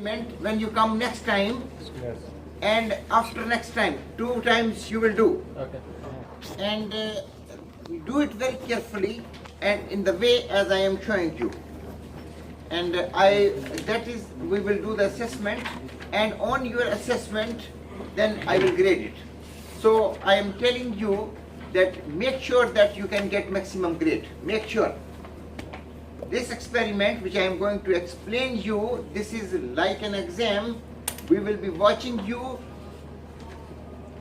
When you come next time, Yes. and after next time, 2 times you will do. Okay. And do it very carefully and in the way as I am showing you. And we will do the assessment, and on your assessment, then I will grade it. So I am telling you that make sure that you can get maximum grade. Make sure. This experiment which I am going to explain you, this is like an exam. We will be watching you.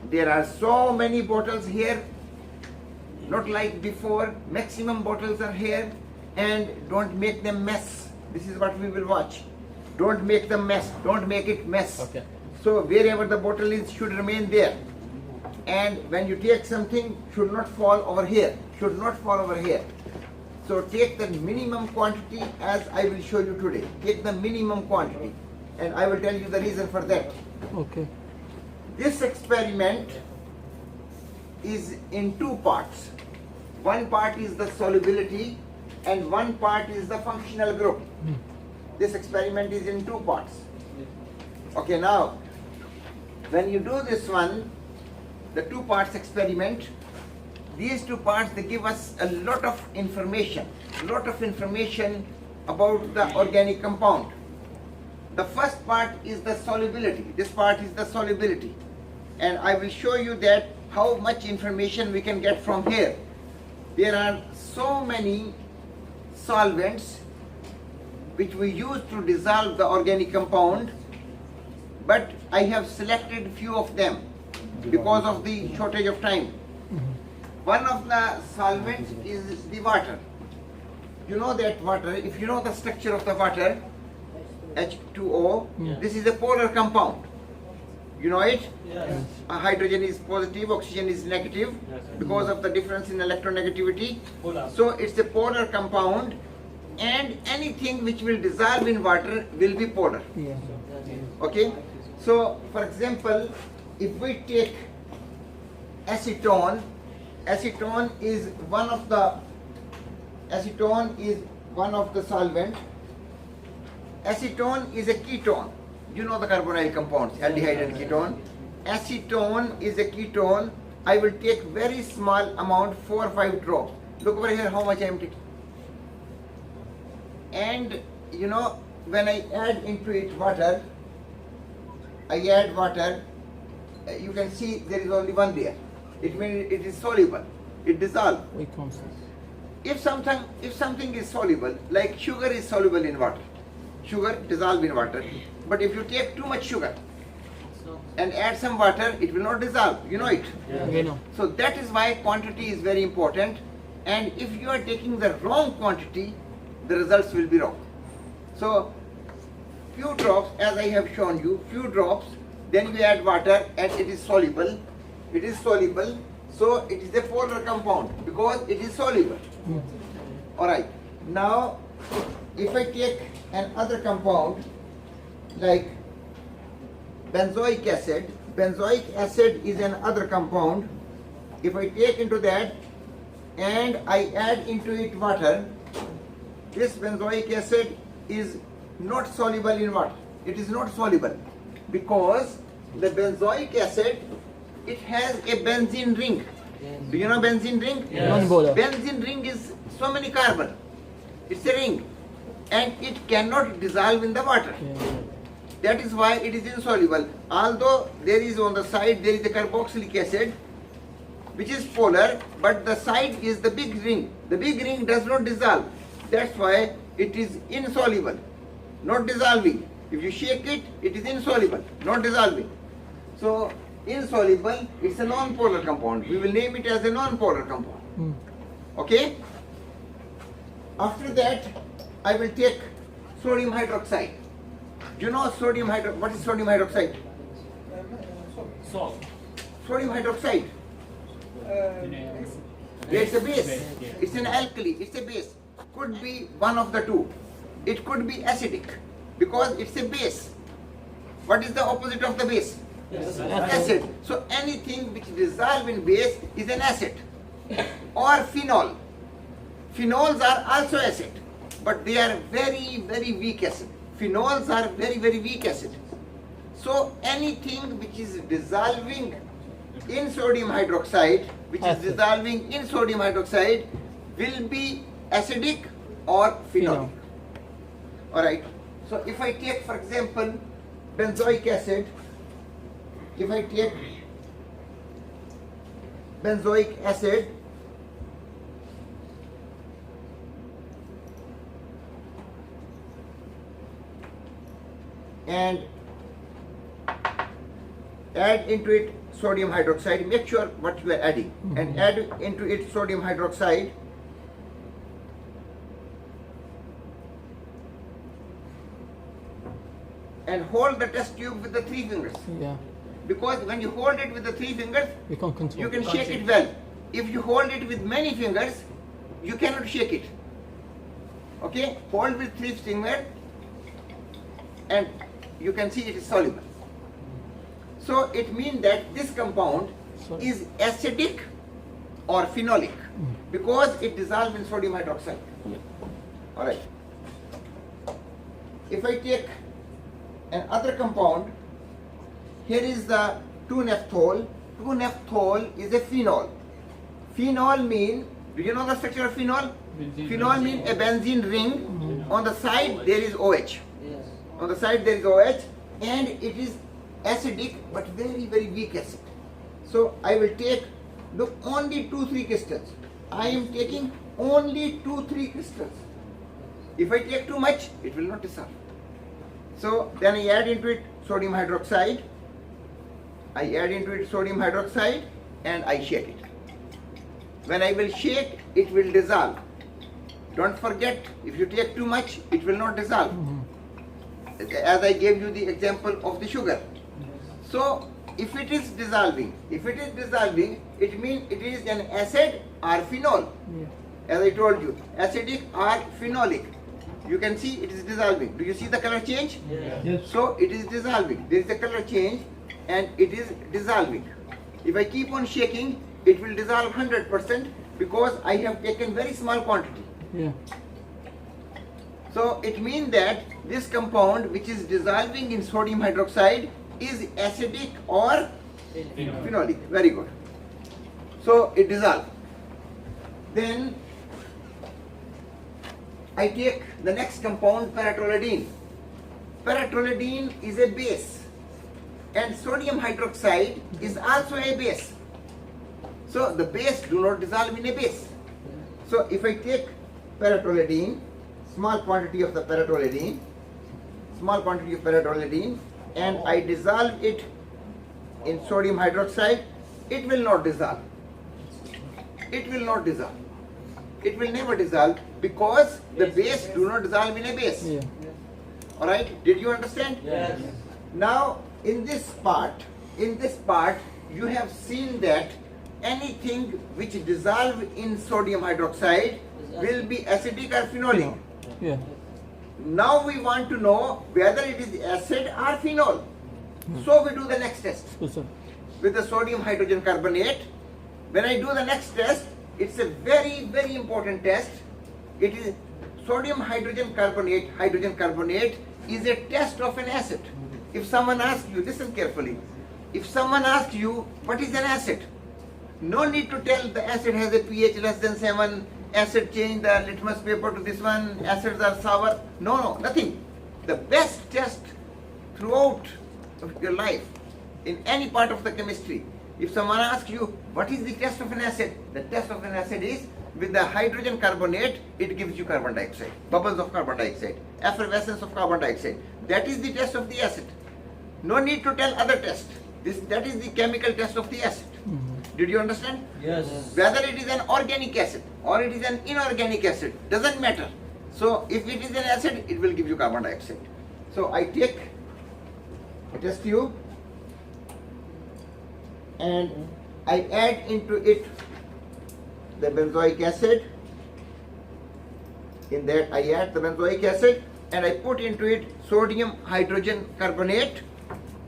There are so many bottles here, not like before. Maximum bottles are here, and don't make them mess. This is what we will watch. Don't make them mess. Don't make it mess. Okay. So wherever the bottle is should remain there. And when you take something, should not fall over here. Should not fall over here. So take the minimum quantity as I will show you today. Take the minimum quantity, and I will tell you the reason for that. Okay. This experiment is in 2 parts. One part is the solubility and one part is the functional group. This experiment is in 2 parts. Okay, now when you do this one, the 2 parts experiment, these 2 parts, they give us a lot of information about the organic compound. The first part is the solubility. This part is the solubility. And I will show you that how much information we can get from here. There are so many solvents which we use to dissolve the organic compound, but I have selected few of them because of the shortage of time. One of the solvents is the water. You know that water, if you know the structure of the water, H2O, this is a polar compound. You know it? Yes. Hydrogen is positive, oxygen is negative because of the difference in electronegativity. Polar. So it's a polar compound, and anything which will dissolve in water will be polar. Yeah. Okay? So for example, if we take acetone, acetone is one of the solvent. Acetone is a ketone. You know the carbonyl compounds, aldehyde and ketone. Acetone is a ketone. I will take very small amount, 4 or 5 drops. Look over here how much I am taking. And you know, when I add into it water, you can see there is only one layer. It means it is soluble. It dissolves. If something is soluble, like sugar is soluble in water, sugar dissolves in water. But if you take too much sugar and add some water, it will not dissolve. You know it. Yeah. So that is why quantity is very important. And if you are taking the wrong quantity, the results will be wrong. So few drops, as I have shown you, few drops, then you add water and it is soluble. It is soluble. So it is a polar compound because it is soluble. Alright. Now if I take another compound like benzoic acid, benzoic acid is another compound. If I take into that and I add into it water, this benzoic acid is not soluble in water. It is not soluble because the benzoic acid, it has a benzene ring. Do you know benzene ring? Yes. Benzene ring is so many carbon. It's a ring, and it cannot dissolve in the water. That is why it is insoluble. Although there is on the side, there is a carboxylic acid which is polar, but the side is the big ring. The big ring does not dissolve. That's why it is insoluble, not dissolving. If you shake it, it is insoluble, not dissolving. So insoluble, it's a non-polar compound. We will name it as a non-polar compound. Okay? After that, I will take sodium hydroxide. Do you know what is sodium hydroxide? Salt. Sodium hydroxide. It's a base. It's an alkali. It's a base. Could be one of the two. It could be acidic because it's a base. What is the opposite of the base? Acid. So anything which dissolves in base is an acid. Or phenol. Phenols are also acid, but they are very, very weak acid. phenols are very, very weak acid. So anything which is dissolving in sodium hydroxide, will be acidic or phenolic. Alright. So if I take, for example, benzoic acid, if I take benzoic acid, and add into it sodium hydroxide, make sure what you are adding, and add into it sodium hydroxide, and hold the test tube with the 3 fingers. Yeah. Because when you hold it with the 3 fingers, We can control. you can shake it well. If you hold it with many fingers, you cannot shake it. Okay? Hold with 3 fingers, and you can see it is soluble. So it means that this compound is acidic or phenolic because it dissolves in sodium hydroxide. Alright. If I take another compound, here is the 2-naphthol. 2-naphthol is a phenol. Phenol mean, do you know the structure of phenol? Phenol means a benzene ring. On the side there is OH. On the side there is OH, and it is acidic but very, very weak acid. So I will take, look, only 2-3 crystals. I am taking only 2-3 crystals. If I take too much, it will not dissolve. So then I add into it sodium hydroxide. And I shake it. When I will shake, it will dissolve. Don't forget, if you take too much, it will not dissolve. As I gave you the example of the sugar. So if it is dissolving, it means it is an acid or phenol. As I told you, acidic or phenolic. You can see it is dissolving. Do you see the color change? Yes. So it is dissolving. There is a color change and it is dissolving. If I keep on shaking, it will dissolve 100% because I have taken very small quantity. Yeah. So it means that this compound which is dissolving in sodium hydroxide is acidic or phenolic. Very good. So it dissolves. Then I take the next compound, paratoluidine. Paratoluidine is a base, and sodium hydroxide is also a base. So the base do not dissolve in a base. So if I take paratoluidine, small quantity of paratoluidine, and I dissolve it in sodium hydroxide, it will not dissolve. It will never dissolve because the base do not dissolve in a base. Yeah. Alright, did you understand? Yes. Now in this part you have seen that anything which dissolve in sodium hydroxide will be acidic or phenolic. Yeah. Now we want to know whether it is acid or phenol. So we do the next test Yes, sir. with the sodium hydrogen carbonate. When I do the next test, it's a very, very important test. It is sodium hydrogen carbonate. Hydrogen carbonate is a test of an acid. If someone asks you, listen carefully. If someone asks you what is an acid, no need to tell the acid has a pH less than 7, acid change the litmus paper to this one, acids are sour. No, nothing. The best test throughout of your life, in any part of the chemistry, if someone asks you what is the test of an acid, the test of an acid is with the hydrogen carbonate, it gives you carbon dioxide, bubbles of carbon dioxide, effervescence of carbon dioxide. That is the test of the acid. No need to tell other test. That is the chemical test of the acid. Did you understand? Yes. Whether it is an organic acid or it is an inorganic acid, doesn't matter. So if it is an acid, it will give you carbon dioxide. So I take a test tube and I add into it the benzoic acid. In that I add the benzoic acid and I put into it sodium hydrogen carbonate.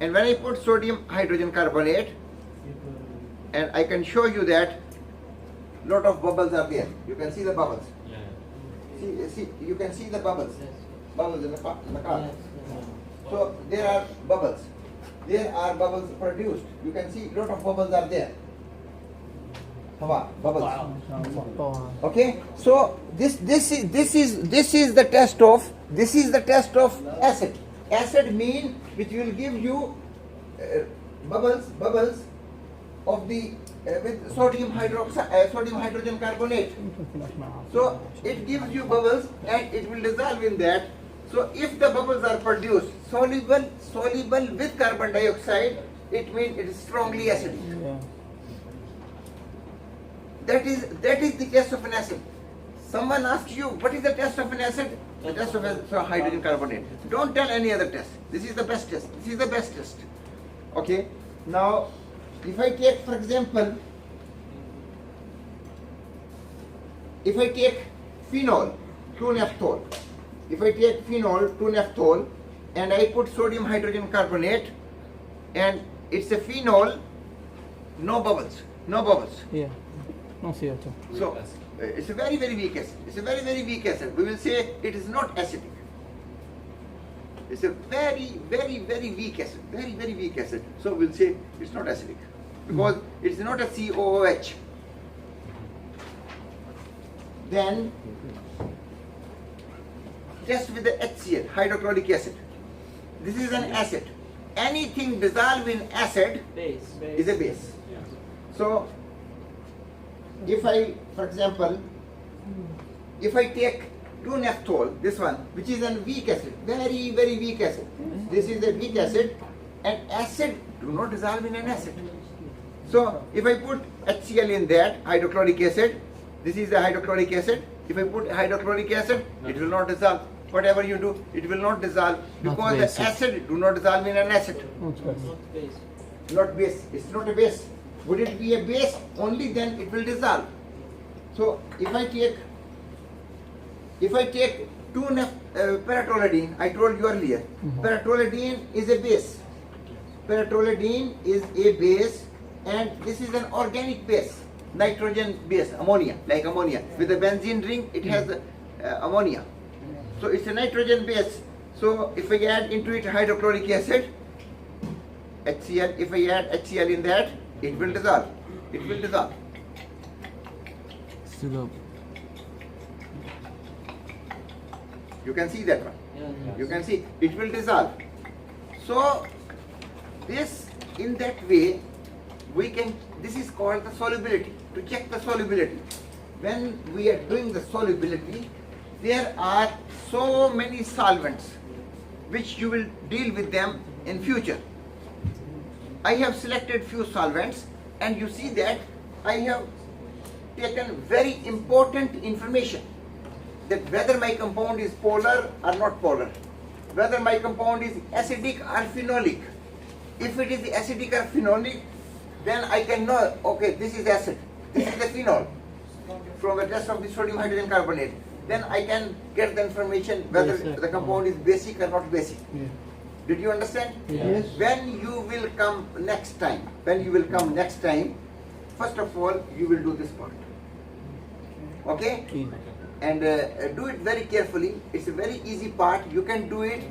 And when I put sodium hydrogen carbonate, and I can show you that lot of bubbles are there. You can see the bubbles. Yeah. See, you can see the bubbles. Bubbles in the car. So there are bubbles. There are bubbles produced. You can see lot of bubbles are there. Bubbles. Okay. So this is the test of acid. Acid mean which will give you bubbles of the with sodium hydrogen carbonate. So it gives you bubbles and it will dissolve in that. So if the bubbles are produced soluble with carbon dioxide, it means it is strongly acidic. Yeah. That is the test of an acid. Someone asks you, what is the test of an acid? The test of hydrogen carbonate. Don't tell any other test. This is the best test. This is the best test. Okay. Now, if I take, for example, if I take phenol, 2-naphthol. If I take phenol, 2-naphthol, and I put sodium hydrogen carbonate, and it's a phenol, no bubbles. Yeah. No CO2. So it's a very weak acid. It's a very weak acid. We will say it is not acidic. It's a very weak acid. Very weak acid. So we'll say it's not acidic because it's not a COOH. Then test with the HCl, hydrochloric acid. This is an acid. Anything dissolved in acid is a base. So if I, for example, if I take 2-naphthol, this one, which is a weak acid, very weak acid. This is a weak acid, and acid do not dissolve in an acid. So if I put HCl in that, hydrochloric acid, this is the hydrochloric acid. If I put hydrochloric acid, it will not dissolve. Whatever you do, it will not dissolve because the acid do not dissolve in an acid. Not base. It's not a base. Would it be a base? Only then it will dissolve. So if I take 2-paratolidine, I told you earlier, paratolidine is a base. Paratolidine is a base, and this is an organic base, nitrogen base, ammonia, like ammonia. With the benzene ring, it has ammonia. So it's a nitrogen base. So if I add into it hydrochloric acid, HCl, if I add HCl in that, it will dissolve. It will dissolve. You can see that one. You can see it will dissolve. So this, in that way, we can, this is called the solubility, to check the solubility. When we are doing the solubility, there are so many solvents which you will deal with them in future. I have selected few solvents, and you see that I have taken very important information, that whether my compound is polar or not polar, whether my compound is acidic or phenolic. If it is acidic or phenolic, then I can know, okay, this is acid, this is the phenol from the test of the sodium hydrogen carbonate. Then I can get the information whether the compound is basic or not basic. Did you understand? Yes. When you will come next time, first of all, you will do this part. Okay? And do it very carefully. It's a very easy part. You can do it.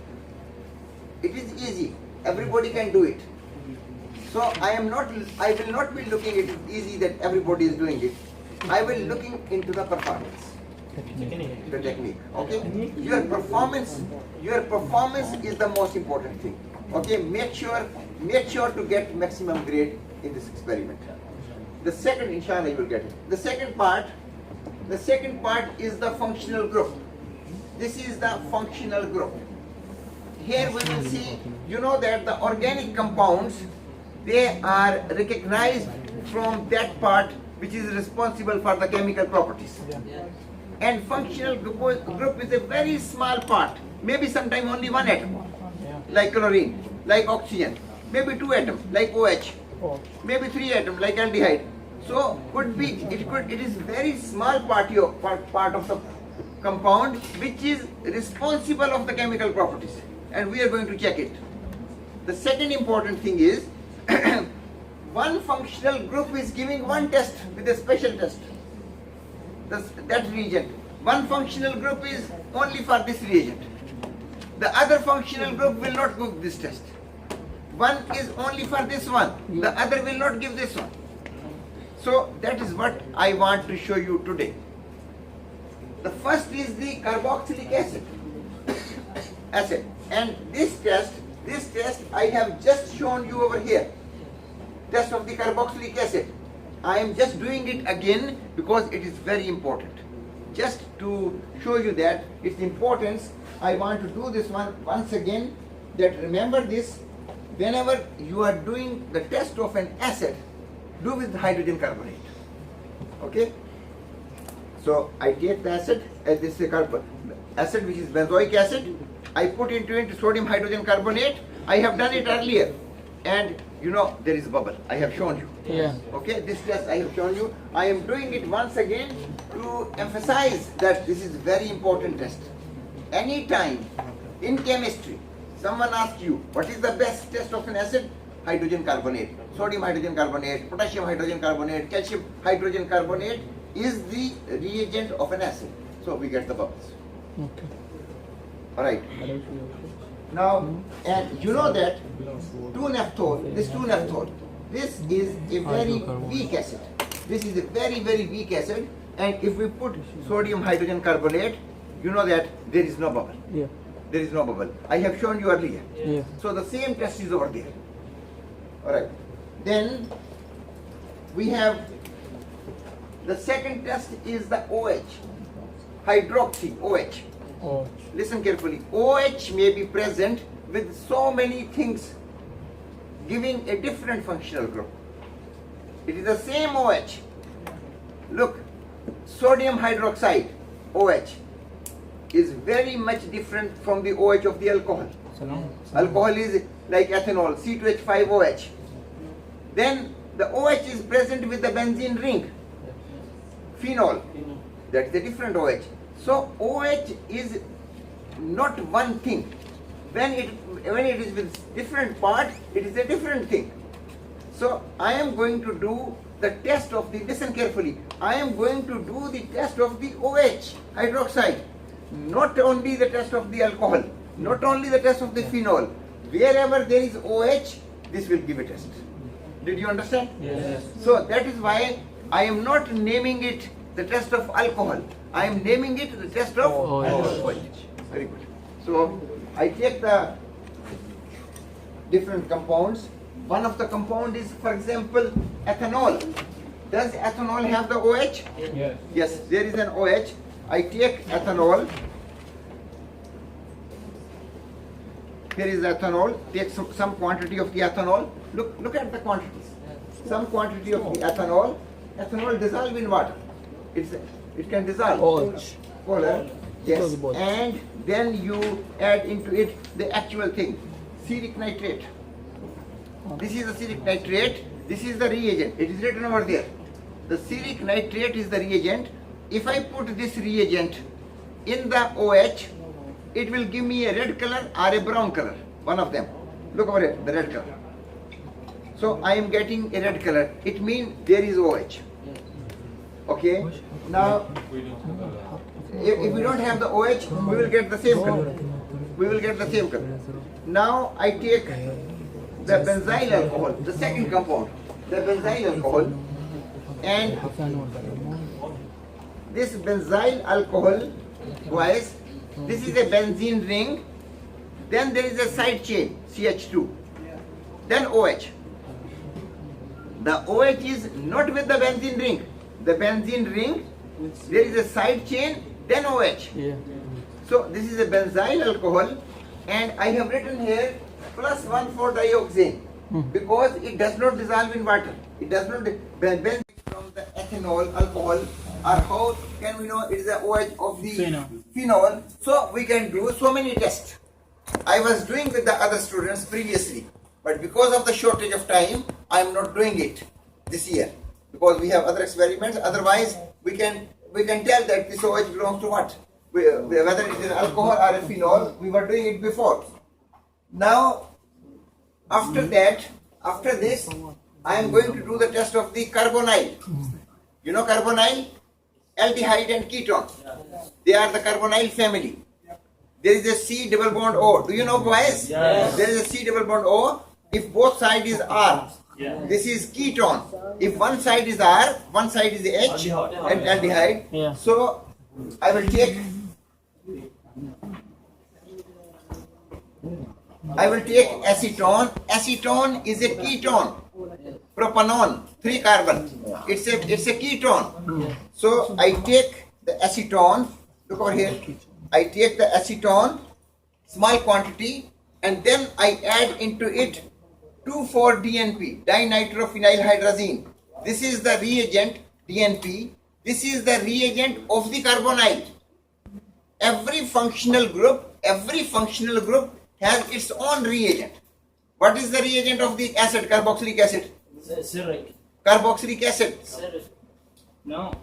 It is easy. Everybody can do it. So I will not be looking at it easy that everybody is doing it. I will looking into the performance. The technique. Okay? Your performance is the most important thing. Okay? Make sure to get maximum grade in this experiment. The second, inshallah, you will get it. The second part is the functional group. This is the functional group. Here we will see, you know that the organic compounds, they are recognized from that part which is responsible for the chemical properties. And functional group is a very small part, maybe sometime only one atom, like chlorine, like oxygen, maybe 2 atoms, like OH, maybe 3 atoms, like aldehyde. So it is very small part of the compound which is responsible of the chemical properties, and we are going to check it. The second important thing is one functional group is giving one test with a special test. That reagent. One functional group is only for this reagent. The other functional group will not give this test. One is only for this one. The other will not give this one. So that is what I want to show you today. The first is the carboxylic acid. And this test I have just shown you over here. Test of the carboxylic acid. I am just doing it again because it is very important. Just to show you that its importance, I want to do this one once again. That remember this, whenever you are doing the test of an acid, do with hydrogen carbonate. Okay? So I take the acid, this is acid which is benzoic acid. I put into it sodium hydrogen carbonate. I have done it earlier, and you know there is a bubble. I have shown you. Yeah. Okay, this test I have shown you. I am doing it once again to emphasize that this is very important test. Anytime in chemistry, someone asks you what is the best test of an acid? Hydrogen carbonate, sodium hydrogen carbonate, potassium hydrogen carbonate, calcium hydrogen carbonate is the reagent of an acid. So we get the bubbles. Okay. Alright. Now, and you know that 2-naphthol, this 2-naphthol, this is a very weak acid. This is a very, very weak acid, and if we put sodium hydrogen carbonate, you know that there is no bubble. Yeah. There is no bubble. I have shown you earlier. Yeah. So the same test is over there. Alright. Then we have the second test is the OH, hydroxy OH. Oh. Listen carefully. OH may be present with so many things giving a different functional group. It is the same OH. Look, sodium hydroxide OH is very much different from the OH of the alcohol. Alcohol is like ethanol, C2H5OH. Then the OH is present with the benzene ring, phenol. That is a different OH. So OH is not one thing. When it is with different part, it is a different thing. So I am going to do the test of the, listen carefully, I am going to do the test of the OH, hydroxide. Not only the test of the alcohol, not only the test of the phenol. Wherever there is OH, this will give a test. Did you understand? Yes. So that is why I am not naming it the test of alcohol. I am naming it the test of OH. Very good. So I take the different compounds. One of the compound is, for example, ethanol. Does ethanol have the OH? Yes. Yes, there is an OH. I take ethanol. Here is ethanol. Take some quantity of the ethanol. Look at the quantities. Some quantity of the ethanol. Ethanol dissolve in water. It can dissolve. Polar. Yes. And then you add into it the actual thing. Cetic nitrate. This is the cetic nitrate. This is the reagent. It is written over there. The cetic nitrate is the reagent. If I put this reagent in the OH, it will give me a red color or a brown color. One of them. Look over here, the red color. So I am getting a red color. It means there is OH. Okay. Now, if we don't have the OH, we will get the same color. We will get the same color. Now I take the benzyl alcohol, the second compound, the benzyl alcohol, and this benzyl alcohol, guys, this is a benzene ring, then there is a side chain, CH2, then OH. The OH is not with the benzene ring. The benzene ring, there is a side chain, then OH. Yeah. So this is a benzyl alcohol, and I have written here +1,4-dioxane because it does not dissolve in water. It does not benzene from the ethanol alcohol, or how can we know it is the OH of the phenol? So we can do so many tests. I was doing with the other students previously, but because of the shortage of time, I am not doing it this year because we have other experiments. Otherwise, we can tell that this OH belongs to what? Whether it is alcohol or a phenol, we were doing it before. Now, after this, I am going to do the test of the carbonyl. You know carbonyl? Aldehyde and ketone. They are the carbonyl family. there is a C double bond O. Do you know, boys? Yes. There is a C double bond O. If both sides is R, this is ketone. If one side is R, one side is H and aldehyde. Yeah. So I will take acetone. Acetone is a ketone. Propanone, 3 carbon. It's a ketone. So I take the acetone. Look over here. I take the acetone, small quantity, and then I add into it 2,4-DNP, dinitrophenylhydrazine. This is the reagent DNP. This is the reagent of the carbonyl. Every functional group has its own reagent. What is the reagent of the acid, carboxylic acid? Cyric. Carboxylic acid. No.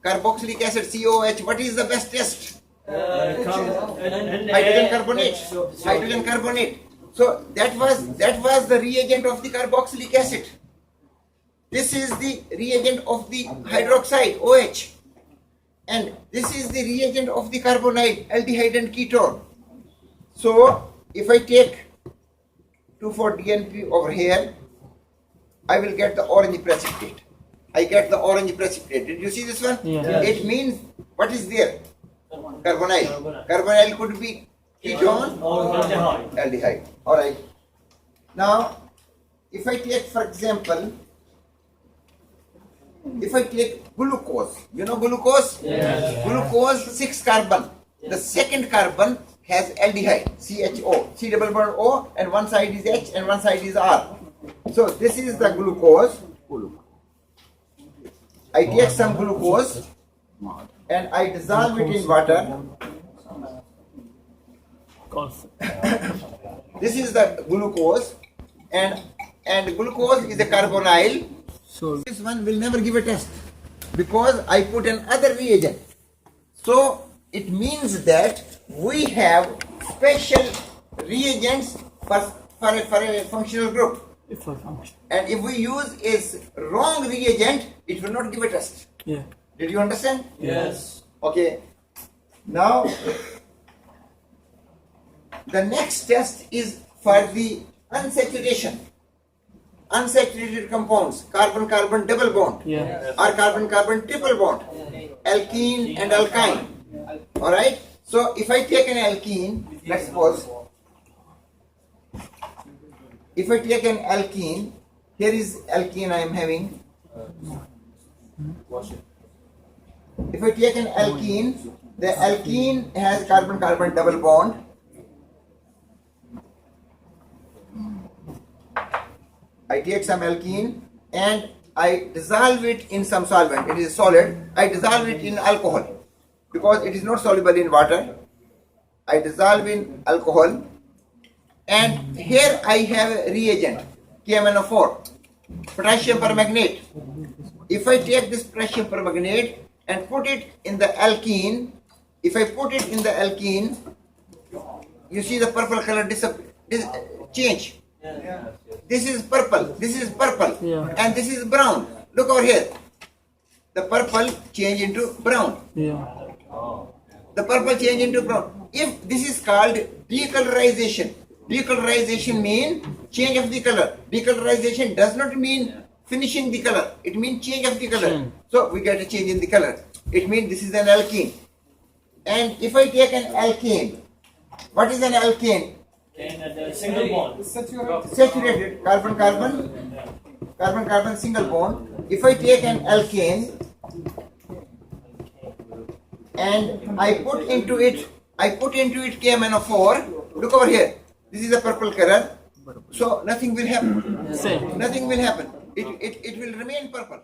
Carboxylic acid, COH. What is the best test? Hydrogen Hydrogen carbonate. Hydrogen carbonate. So that was the reagent of the carboxylic acid. This is the reagent of the hydroxide, OH. And this is the reagent of the carbonyl, aldehyde and ketone. So if I take 2,4-DNP over here, I will get the orange precipitate. I get the orange precipitate. Did you see this one? Yeah. It means, what is there? Carbonyl. Carbonyl could be ketone or aldehyde. aldehyde. Alright. Now, if I take, for example, if I take glucose, you know glucose? Yes. Glucose, 6 carbon. The second carbon has aldehyde, CHO, C double bond O, and one side is H and one side is R. So this is the glucose. I take some glucose and I dissolve it in water. This is the glucose, and glucose is a carbonyl. So This one will never give a test because I put another reagent. So it means that we have special reagents for a functional group. if I function. And if we use a wrong reagent, it will not give a test. Yeah. Did you understand? Yes. Okay. Now, the next test is for the unsaturation. Unsaturated compounds, carbon-carbon double bond, Yeah. or carbon-carbon triple bond, alkene and alkyne. Alright? So, if I take an alkene, let's suppose, if I take an alkene, here is alkene I am having. If I take an alkene, the alkene has carbon-carbon double bond. I take some alkene and I dissolve it in some solvent. It is solid. I dissolve it in alcohol because it is not soluble in water. I dissolve in alcohol, and here I have a reagent, KMnO4, potassium permanganate. If I take this potassium permanganate and put it in the alkene, if I put it in the alkene, you see the purple color change. This is purple, Yeah. and this is brown. Look over here. The purple change into brown. Yeah. The purple change into brown. If this is called decolorization. Decolorization means change of the color. Decolorization does not mean finishing the color. It means change of the color. Change. So we get a change in the color. It means this is an alkene. And if I take an alkane, what is an alkane? And the single bond. Saturated carbon-carbon single bond. If I take an alkane and I put into it KMnO4, look over here. This is a purple color. So nothing will happen. Same. Nothing will happen. It will remain purple.